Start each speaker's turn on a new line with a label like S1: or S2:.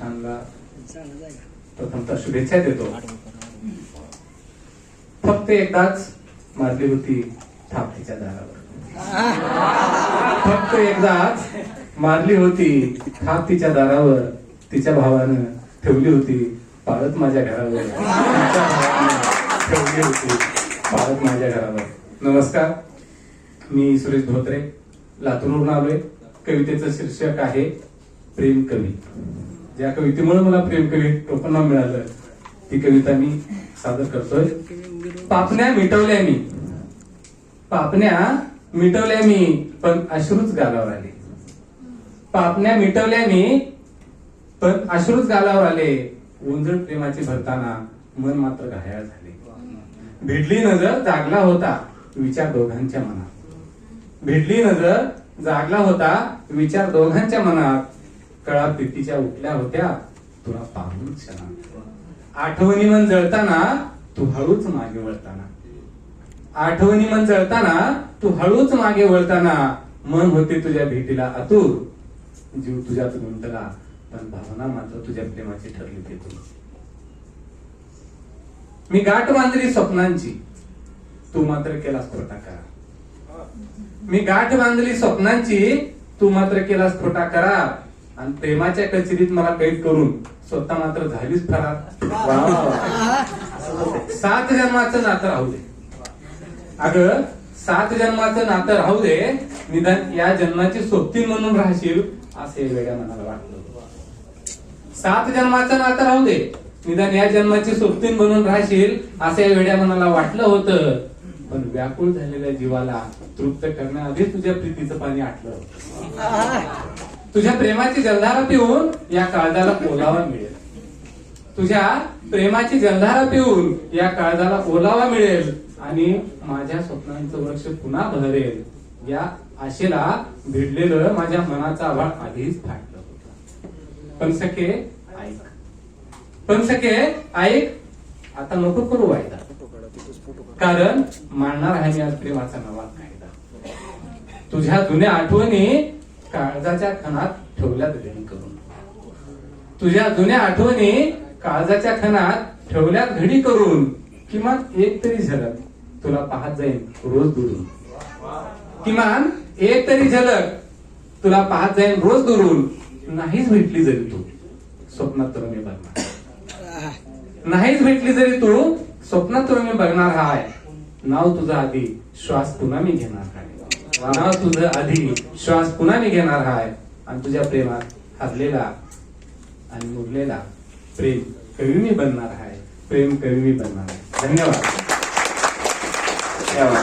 S1: छानला प्रथमतः शुभेच्छा देतो. फक्त एकदाच मारली होती थाप तिच्या दारावर. फक्त एकदाच मारली होती थाप तिच्या दारावर. तिच्या भावानं ठेवली होती पाळत माझ्या घरावर. तिच्या भावानं ठेवली होती पाळत माझ्या घरावर. नमस्कार, मी सुरेश धोत्रे, लातूरवरून आलोय. कवितेचं शीर्षक आहे प्रेम कवी. ज्या कवितेमुळे मला प्रेम कवी टोपणनाव मिळालं ती कविता मी सादर करतोय. पापण्या मिटवल्या मी, पापण्या मिटवल्या मी, पण अश्रूच गालावर आले. पापण्या मिटवल्या मी, पण अश्रूच गालावर आले. उंजळ प्रेमाची भरताना मन मात्र घायाळ झाले. भिडली नजर जागला होता विचार दोघांच्या मनात. भिडली नजर जागला होता विचार दोघांच्या मनात. कळा प्रीतीच्या उठल्या होत्या तुला पाहून क्षणात. आठवणी मन जळताना तू हळूच मागे वळताना. आठवणी मन जळताना तू हळूच मागे वळताना. मन होते तुझ्या भेटीला आतुर, जीव तुझ्यात गुंतला, पण भावना मात्र तुझ्या प्रेमाची ठरली तेथून. मी गाठ बांधली स्वप्नांची, तू मात्र केलास खोटा करार. मी गाठ बांधली स्वप्नांची, तू मात्र केलास खोटा करार. आणि प्रेमाच्या कचेरीत मला कैद करून स्वतः मात्र झालीच फरार. 7 जन्माचं नातं राहू दे, अगं 7 जन्माचं नातं राहू दे, निदान या जन्माची सोबतीन म्हणून राहशील असे वेगळ्या मनाला वाटलं. 7 जन्माचं नातं राहू दे, निदान या जन्माची सोबतीन बनून राहशील असे वेड्या मनाला वाटलं होतं. पण व्याकुळ झालेल्या जीवाला तृप्त करण्याआधी तुझ्या प्रीतीचं पाणी आटलं. तुझ्या प्रेमाची जलधारा पिऊन या काळजाला ओलावा मिळेल. तुझ्या प्रेमाची जलधारा पिऊन या काळजाला ओलावा मिळेल आणि माझ्या स्वप्नांचं वृक्ष पुन्हा बहरेल. या आशेला भिडलेलं माझ्या मनाचा आभाळ आधीच फाटलं होतं. पण सखे ऐक, पण सखे ऐक, आता नको करू वायदा, कारण मांडणार आहे मी आज प्रेमाचा नवा कायदा. तुझ्या जुन्या आठवणी काळजाच्या खणात ठेवल्यात घडी करून. तुझ्या जुन्या आठवणी काळजाच्या खणात ठेवल्यात घडी करून. किमान एक तरी झलक तुला पाहत जाईल रोज दुरून. किमान एक तरी झलक तुला पाहत जाईल रोज दुरून. नाहीच भेटली जरी तू स्वप्नात तर मी बघणार. नाहीच भेटली जरी तू स्वप्नात तर मी बघणार हाय. नाव तुझं आधी श्वास पुन्हा मी घेणार हाय. नाव तुझं आधी श्वास पुन्हा मी घेणार हाय. आणि तुझ्या प्रेमात हरलेला आणि मुरलेला प्रेम कवी मी बनणार हाय. प्रेम कवी मी बनणार आहे. धन्यवाद.